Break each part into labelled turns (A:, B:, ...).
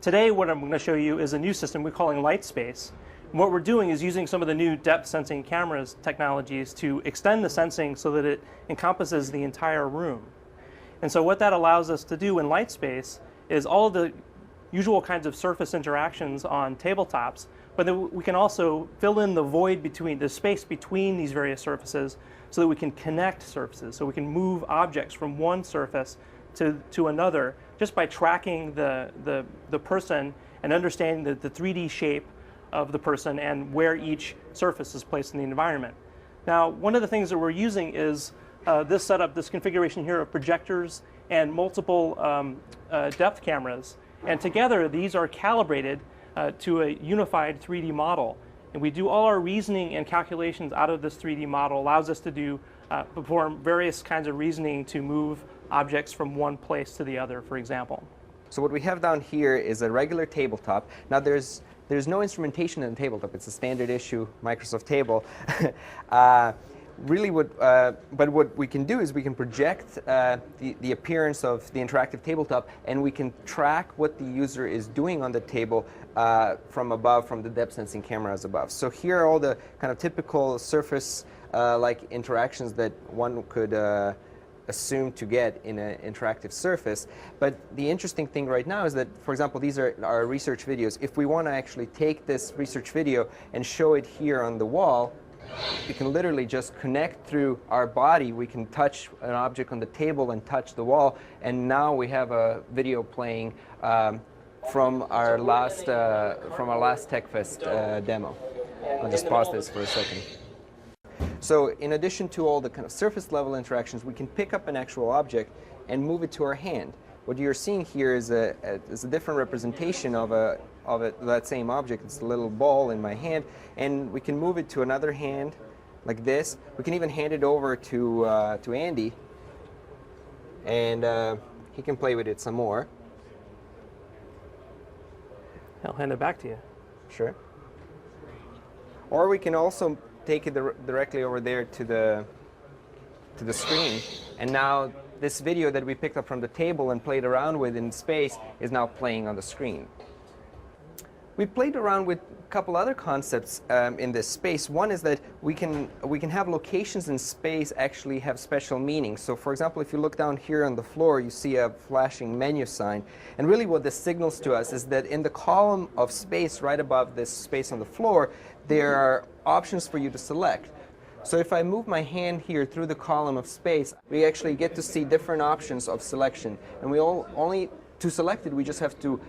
A: Today what I'm going to show you is a new system we're calling LightSpace. And what we're doing is using some of the new depth sensing cameras technologies to extend the sensing so that it encompasses the entire room. And so what that allows us to do in LightSpace is all of the usual kinds of surface interactions on tabletops, but then we can also fill in the void between, the space between these various surfaces so that we can connect surfaces, so we can move objects from one surface to another just by tracking the person and understanding the 3D shape of the person and where each surface is placed in the environment. Now, one of the things that we're using is this setup, this configuration here of projectors and multiple depth cameras. And together, these are calibrated to a unified 3D model. And we do all our reasoning and calculations out of this 3D model. Allows us to perform various kinds of reasoning to move objects from one place to the other, for example.
B: So what we have down here is a regular tabletop. Now there's no instrumentation in the tabletop. It's a standard issue Microsoft table. But what we can do is we can project the appearance of the interactive tabletop, and we can track what the user is doing on the table from above, from the depth sensing cameras above. So here are all the kind of typical surface like interactions that one could assume to get in an interactive surface. But the interesting thing right now is that, for example, these are our research videos. If we want to actually take this research video and show it here on the wall, we can literally just connect through our body. We can touch an object on the table and touch the wall, and now we have a video playing from our last TechFest demo. I'll just pause this for a second. So in addition to all the kind of surface level interactions, we can pick up an actual object and move it to our hand. What you're seeing here is a different representation of that same object. It's a little ball in my hand, and we can move it to another hand like this. We can even hand it over to Andy, and he can play with it some more.
A: I'll hand it back to you.
B: Sure. Or we can also take it directly over there to the screen, and now this video that we picked up from the table and played around with in space is now playing on the screen. We played around with a couple other concepts in this space. One is that we can have locations in space actually have special meanings. So for example, if you look down here on the floor, you see a flashing menu sign. And really what this signals to us is that in the column of space right above this space on the floor, there are options for you to select. So if I move my hand here through the column of space, we actually get to see different options of selection. And to select it, we just have to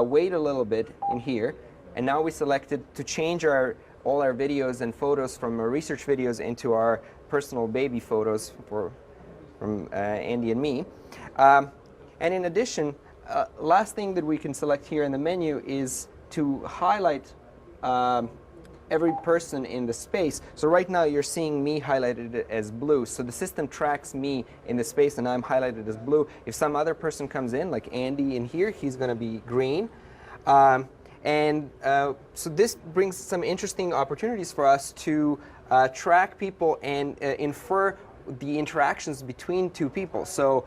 B: wait a little bit in here. And now we selected to change all our videos and photos from our research videos into our personal baby photos from Andy and me. And in addition, last thing that we can select here in the menu is to highlight every person in the space. So right now you're seeing me highlighted as blue. So the system tracks me in the space and I'm highlighted as blue. If some other person comes in, like Andy in here, he's going to be green. So this brings some interesting opportunities for us to track people and infer the interactions between two people. So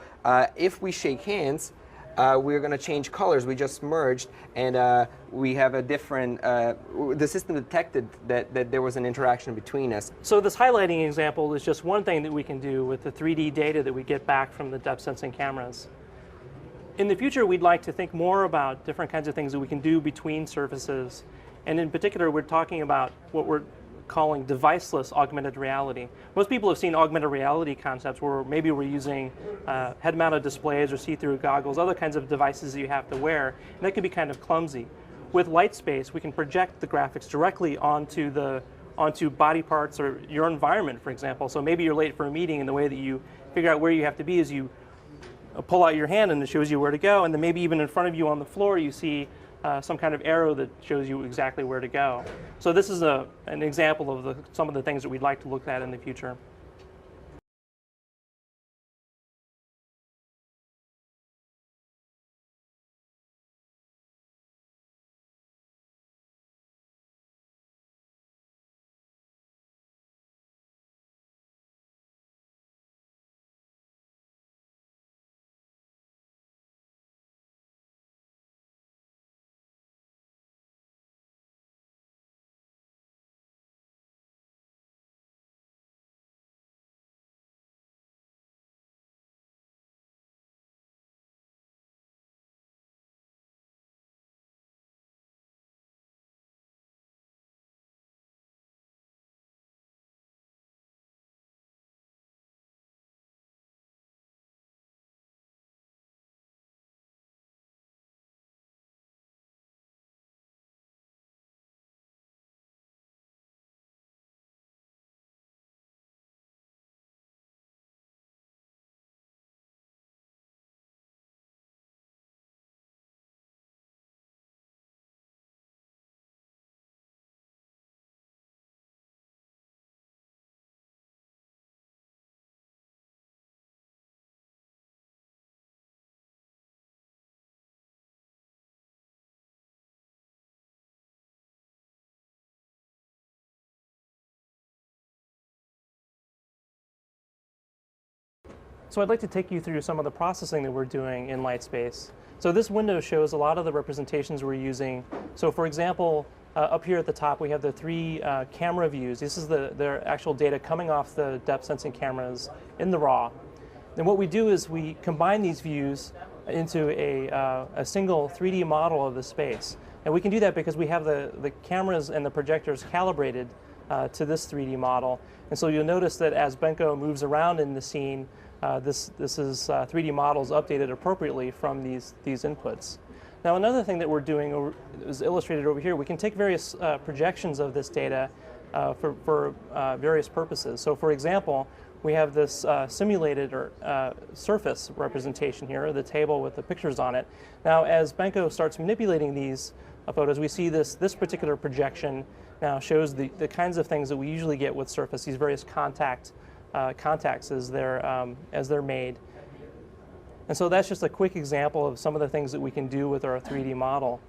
B: if we shake hands, we're going to change colors. We just merged, and we have a different, the system detected that there was an interaction between us.
A: So this highlighting example is just one thing that we can do with the 3D data that we get back from the depth sensing cameras. In the future, we'd like to think more about different kinds of things that we can do between surfaces. And in particular, we're talking about what we're calling deviceless augmented reality. Most people have seen augmented reality concepts where maybe we're using head-mounted displays or see-through goggles, other kinds of devices that you have to wear, and that can be kind of clumsy. With LightSpace, we can project the graphics directly onto body parts or your environment, for example. So maybe you're late for a meeting, and the way that you figure out where you have to be is you pull out your hand and it shows you where to go, and then maybe even in front of you on the floor you see some kind of arrow that shows you exactly where to go. So this is an example of some of the things that we'd like to look at in the future. So I'd like to take you through some of the processing that we're doing in LightSpace. So this window shows a lot of the representations we're using. So for example, up here at the top we have the three camera views. This is their actual data coming off the depth sensing cameras in the raw. And what we do is we combine these views into a single 3D model of the space. And we can do that because we have the cameras and the projectors calibrated to this 3D model. And so you'll notice that as Benko moves around in the scene, this is 3D models updated appropriately from these inputs. Now another thing that we're doing is illustrated over here. We can take various projections of this data for various purposes. So for example, we have this simulated or surface representation here, the table with the pictures on it. Now as Benko starts manipulating these photos, we see this particular projection now shows the kinds of things that we usually get with surface, these various contacts as they're made. And so that's just a quick example of some of the things that we can do with our 3D model.